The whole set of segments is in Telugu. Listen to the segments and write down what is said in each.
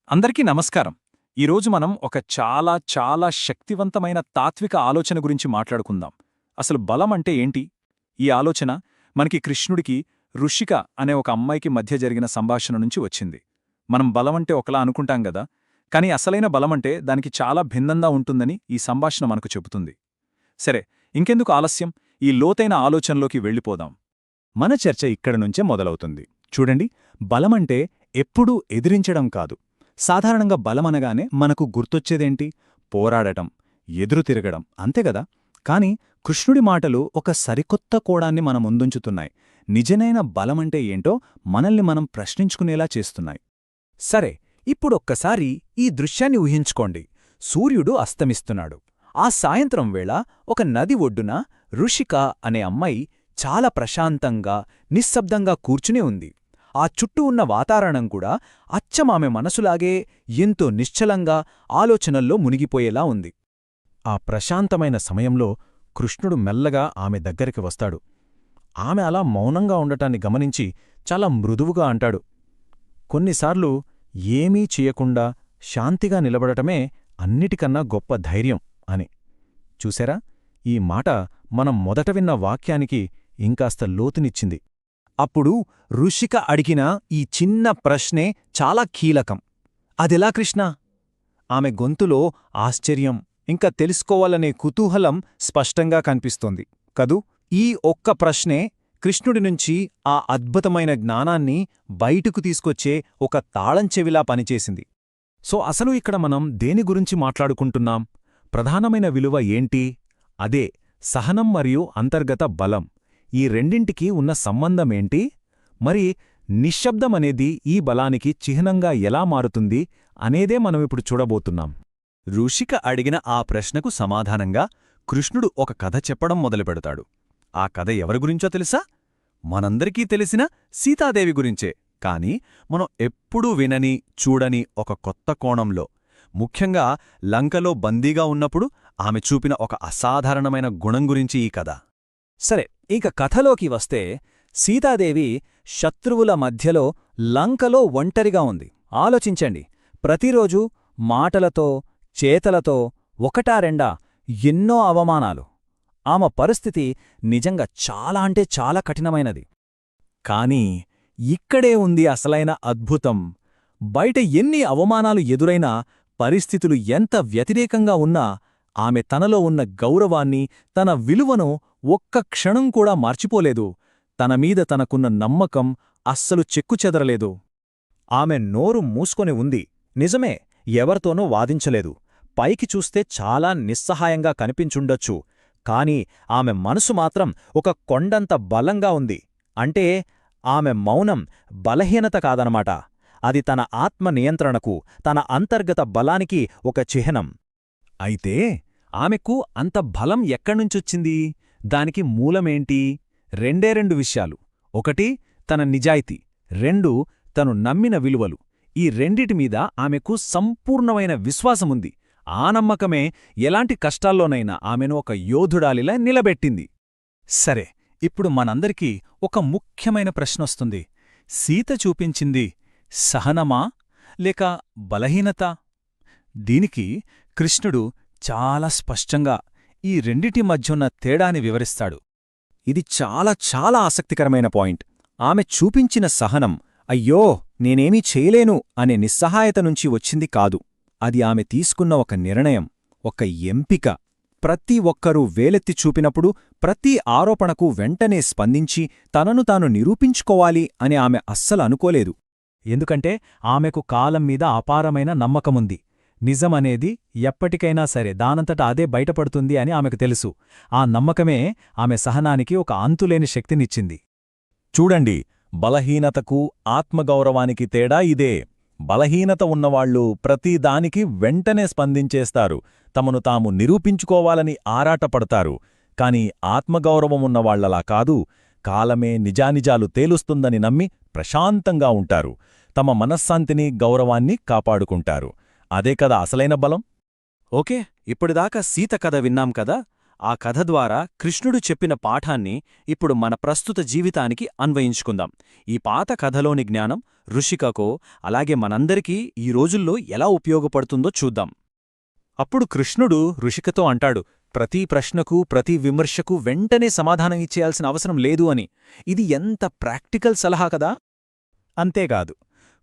అందరికీ నమస్కారం. ఈరోజు మనం ఒక చాలా శక్తివంతమైన తాత్విక ఆలోచన గురించి మాట్లాడుకుందాం. అసలు బలం అంటే ఏంటి? ఈ ఆలోచన మనకి కృష్ణుడికి ఋషిక అనే ఒక అమ్మాయికి మధ్య జరిగిన సంభాషణ నుంచి వచ్చింది. మనం బలమంటే ఒకలా అనుకుంటాం గదా, కానీ అసలైన బలమంటే దానికి చాలా భిన్నంగా ఉంటుందని ఈ సంభాషణ మనకు చెబుతుంది. సరే, ఇంకెందుకు ఆలస్యం, ఈ లోతైన ఆలోచనలోకి వెళ్ళిపోదాం. మన చర్చ ఇక్కడి నుంచే మొదలవుతుంది. చూడండి, బలమంటే ఎప్పుడూ ఎదిరించడం కాదు. సాధారణంగా బలమనగానే మనకు గుర్తొచ్చేదేంటి? పోరాడటం, ఎదురు తిరగడం, అంతేగదా? కాని కృష్ణుడి మాటలు ఒక సరికొత్త కోణాన్ని మన ముందుంచుతున్నాయి. నిజమైన బలమంటే ఏంటో మనల్ని మనం ప్రశ్నించుకునేలా చేస్తున్నాయి. సరే, ఇప్పుడొక్కసారి ఈ దృశ్యాన్ని ఊహించుకోండి. సూర్యుడు అస్తమిస్తున్నాడు. ఆ సాయంత్రం వేళ ఒక నది ఒడ్డున ఋషిక అనే అమ్మాయి చాలా ప్రశాంతంగా, నిశ్శబ్దంగా కూర్చునే ఉంది. ఆ చుట్టూ ఉన్న వాతావరణం కూడా అచ్చమామె మనసులాగే ఎంతో నిశ్చలంగా, ఆలోచనల్లో మునిగిపోయేలా ఉంది. ఆ ప్రశాంతమైన సమయంలో కృష్ణుడు మెల్లగా ఆమె దగ్గరికి వస్తాడు. ఆమె అలా మౌనంగా ఉండటాన్ని గమనించి చాలా మృదువుగా అంటాడు, కొన్నిసార్లు ఏమీ చెయ్యకుండా శాంతిగా నిలబడటమే అన్నిటికన్నా గొప్ప ధైర్యం అని. చూశారా, ఈ మాట మనం మొదట విన్న వాక్యానికి ఇంకాస్త లోతునిచ్చింది. అప్పుడు ఋషిక అడిగిన ఈ చిన్న ప్రశ్నే చాలా కీలకం. అదెలా కృష్ణా? ఆమె గొంతులో ఆశ్చర్యం, ఇంకా తెలుసుకోవాలనే కుతూహలం స్పష్టంగా కనిపిస్తోంది కదూ. ఈ ఒక్క ప్రశ్నే కృష్ణుడి నుంచి ఆ అద్భుతమైన జ్ఞానాన్ని బయటకు తీసుకొచ్చే ఒక తాళం చెవిలా పనిచేసింది. సో అసలు ఇక్కడ మనం దేని గురించి మాట్లాడుకుంటున్నాం? ప్రధానమైన విలువ ఏంటి? అదే సహనం మరియు అంతర్గత బలం. ఈ రెండింటికీ ఉన్న సంబంధమేంటి? మరి నిశ్శబ్దమనేది ఈ బలానికి చిహ్నంగా ఎలా మారుతుంది అనేదే మనమిప్పుడు చూడబోతున్నాం. ఋషిక అడిగిన ఆ ప్రశ్నకు సమాధానంగా కృష్ణుడు ఒక కథ చెప్పడం మొదలుపెడతాడు. ఆ కథ ఎవరి గురించో తెలుసా? మనందరికీ తెలిసిన సీతాదేవి గురించే, కాని మనం ఎప్పుడూ వినని, చూడని ఒక కొత్త కోణంలో. ముఖ్యంగా లంకలో బందీగా ఉన్నప్పుడు ఆమె చూపిన ఒక అసాధారణమైన గుణం గురించి ఈ కథ. సరే, ఇక కథలోకి వస్తే, సీతాదేవి శత్రువుల మధ్యలో లంకలో ఒంటరిగా ఉంది. ఆలోచించండి, ప్రతిరోజూ మాటలతో, చేతలతో, ఒకటా రెండా ఎన్నో అవమానాలు. ఆమె పరిస్థితి నిజంగా చాలా అంటే చాలా కఠినమైనది. కానీ ఇక్కడే ఉంది అసలైన అద్భుతం. బయట ఎన్ని అవమానాలు ఎదురైనా, పరిస్థితులు ఎంత వ్యతిరేకంగా ఉన్నా, ఆమె తనలో ఉన్న గౌరవాన్ని, తన విలువను ఒక్క క్షణం కూడా మార్చిపోలేదు. తనమీద తనకున్న నమ్మకం అస్సలు చెక్కుచెదరలేదు. ఆమె నోరు మూసుకొని ఉంది, నిజమే, ఎవరితోనూ వాదించలేదు. పైకి చూస్తే చాలా నిస్సహాయంగా కనిపించుండొచ్చు, కాని ఆమె మనసు మాత్రం ఒక కొండంత బలంగా ఉంది. అంటే ఆమె మౌనం బలహీనత కాదనమాట. అది తన ఆత్మ నియంత్రణకు, తన అంతర్గత బలానికి ఒక చిహ్నం. అయితే ఆమెకు అంత బలం ఎక్కడ్నుంచొచ్చింది? దానికి మూలమేంటి? రెండు విషయాలు. ఒకటి తన నిజాయితీ, రెండు తను నమ్మిన విలువలు. ఈ రెండిటిమీద ఆమెకు సంపూర్ణమైన విశ్వాసముంది. ఆ నమ్మకమే ఎలాంటి కష్టాల్లోనైనా ఆమెను ఒక యోధుడాలిలా నిలబెట్టింది. సరే, ఇప్పుడు మనందరికీ ఒక ముఖ్యమైన ప్రశ్నొస్తుంది. సీత చూపించింది సహనమా లేక బలహీనత? దీనికి కృష్ణుడు చాలా స్పష్టంగా ఈ రెండిటి మధ్యున్న తేడాని వివరిస్తాడు. ఇది చాలా ఆసక్తికరమైన పాయింట్. ఆమె చూపించిన సహనం, అయ్యో నేనేమీ చేయలేను అనే నిస్సహాయత నుంచి వచ్చింది కాదు. అది ఆమె తీసుకున్న ఒక నిర్ణయం, ఒక ఎంపిక. ప్రతి ఒక్కరూ వేలెత్తి చూపినప్పుడు, ప్రతి ఆరోపణకు వెంటనే స్పందించి తనను తాను నిరూపించుకోవాలి అని ఆమె అస్సలు అనుకోలేదు. ఎందుకంటే ఆమెకు కాలం మీద అపారమైన నమ్మకముంది. నిజమనేది ఎప్పటికైనా సరే దానంతట అదే బయటపడుతుంది అని ఆమెకు తెలుసు. ఆ నమ్మకమే ఆమె సహనానికి ఒక అంతులేని శక్తినిచ్చింది. చూడండి, బలహీనతకు, ఆత్మగౌరవానికి తేడా ఇదే. బలహీనత ఉన్నవాళ్లు ప్రతిదానికి వెంటనే స్పందించేస్తారు, తమను తాము నిరూపించుకోవాలని ఆరాటపడతారు. కాని ఆత్మగౌరవం ఉన్నవాళ్లలా కాదు. కాలమే నిజానిజాలు తేలుస్తుందని నమ్మి ప్రశాంతంగా ఉంటారు. తమ మనశ్శాంతిని, గౌరవాన్ని కాపాడుకుంటారు. అదే కదా అసలైన బలం. ఓకే, ఇప్పటిదాకా సీత కథ విన్నాం కదా. ఆ కథ ద్వారా కృష్ణుడు చెప్పిన పాఠాన్ని ఇప్పుడు మన ప్రస్తుత జీవితానికి అన్వయించుకుందాం. ఈ పాత కథలోని జ్ఞానం ఋషికకో అలాగే మనందరికీ ఈ రోజుల్లో ఎలా ఉపయోగపడుతుందో చూద్దాం. అప్పుడు కృష్ణుడు ఋషికతో అంటాడు, ప్రతి ప్రశ్నకు ప్రతి విమర్శకు వెంటనే సమాధానం ఇచ్చేయాల్సిన అవసరం లేదు అని. ఇది ఎంత ప్రాక్టికల్ సలహా కదా! అంతేకాదు,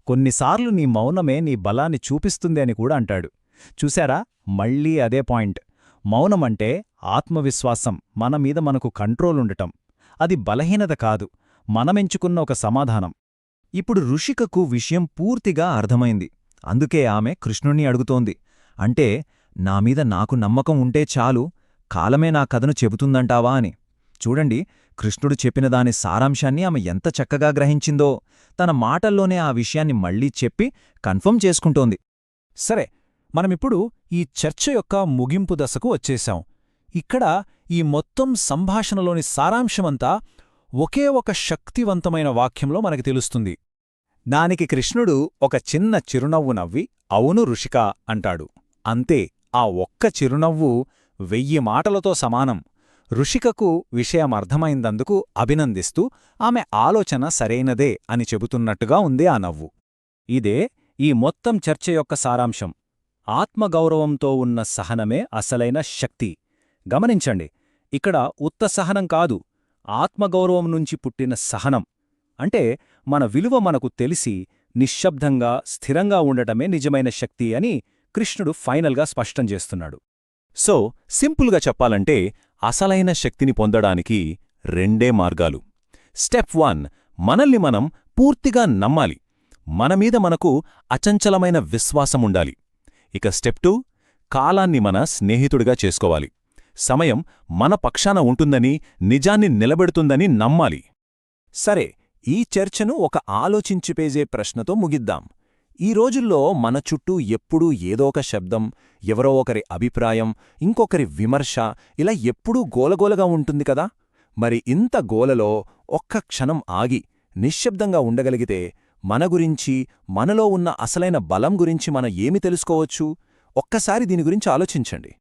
కొన్నిసార్లు నీ మౌనమే నీ బలాన్ని చూపిస్తుంది అని కూడా అంటాడు. చూశారా, మళ్ళీ అదే పాయింట్. మౌనమంటే ఆత్మవిశ్వాసం, మనమీద మనకు కంట్రోలుండటం. అది బలహీనత కాదు, మనమెంచుకున్న ఒక సమాధానం. ఇప్పుడు ఋషికకు విషయం పూర్తిగా అర్థమైంది. అందుకే ఆమె కృష్ణుణ్ణి అడుగుతోంది, అంటే నామీద నాకు నమ్మకం ఉంటే చాలు, కాలమే నా కథను చెబుతుందంటావా అని. చూడండి, కృష్ణుడు చెప్పిన దాని సారాంశాన్ని ఆమె ఎంత చక్కగా గ్రహించిందో. తన మాటల్లోనే ఆ విషయాన్ని మళ్లీ చెప్పి కన్ఫర్మ్ చేసుకుంటోంది. సరే, మనమిప్పుడు ఈ చర్చ యొక్క ముగింపు దశకు వచ్చేశాం. ఇక్కడ ఈ మొత్తం సంభాషణలోని సారాంశమంతా ఒకే ఒక శక్తివంతమైన వాక్యంలో మనకి తెలుస్తుంది. దానికి కృష్ణుడు ఒక చిన్న చిరునవ్వు నవ్వి, అవును ఋషికా అంటాడు. అంతే, ఆ ఒక్క చిరునవ్వు 1000 మాటలతో సమానం. ఋషికకు విషయం అర్థమైందందుకు అభినందిస్తూ ఆమె ఆలోచన సరైనదే అని చెబుతున్నట్టుగా ఉంది ఆ నవ్వు. ఇదే ఈ మొత్తం చర్చ యొక్క సారాంశం. ఆత్మగౌరవంతో ఉన్న సహనమే అసలైన శక్తి. గమనించండి, ఇక్కడ ఉత్త సహనం కాదు, ఆత్మగౌరవం నుంచి పుట్టిన సహనం. అంటే మన విలువ మనకు తెలిసి నిశ్శబ్దంగా స్థిరంగా ఉండటమే నిజమైన శక్తి అని కృష్ణుడు ఫైనల్గా స్పష్టం చేస్తున్నాడు. సో సింపుల్గా చెప్పాలంటే అసలైన శక్తిని పొందడానికి 2 మార్గాలు. స్టెప్ 1, మనల్ని మనం పూర్తిగా నమ్మాలి. మనమీద మనకు అచంచలమైన విశ్వాసముండాలి. ఇక స్టెప్ 2, కాలాన్ని మన స్నేహితుడిగా చేసుకోవాలి. సమయం మన పక్షాన ఉంటుందని, నిజాన్ని నిలబెడుతుందని నమ్మాలి. సరే, ఈ చర్చను ఒక ఆలోచించిపేజే ప్రశ్నతో ముగిద్దాం. ఈ రోజుల్లో మన చుట్టూ ఎప్పుడూ ఏదో ఒక శబ్దం, ఎవరో ఒకరి అభిప్రాయం, ఇంకొకరి విమర్శ, ఇలా ఎప్పుడూ గోలగోలగా ఉంటుంది కదా. మరి ఇంత గోలలో ఒక్క క్షణం ఆగి నిశ్శబ్దంగా ఉండగలిగితే మన గురించి, మనలో ఉన్న అసలైన బలం గురించి మనం ఏమి తెలుసుకోవచ్చు? ఒక్కసారి దీని గురించి ఆలోచించండి.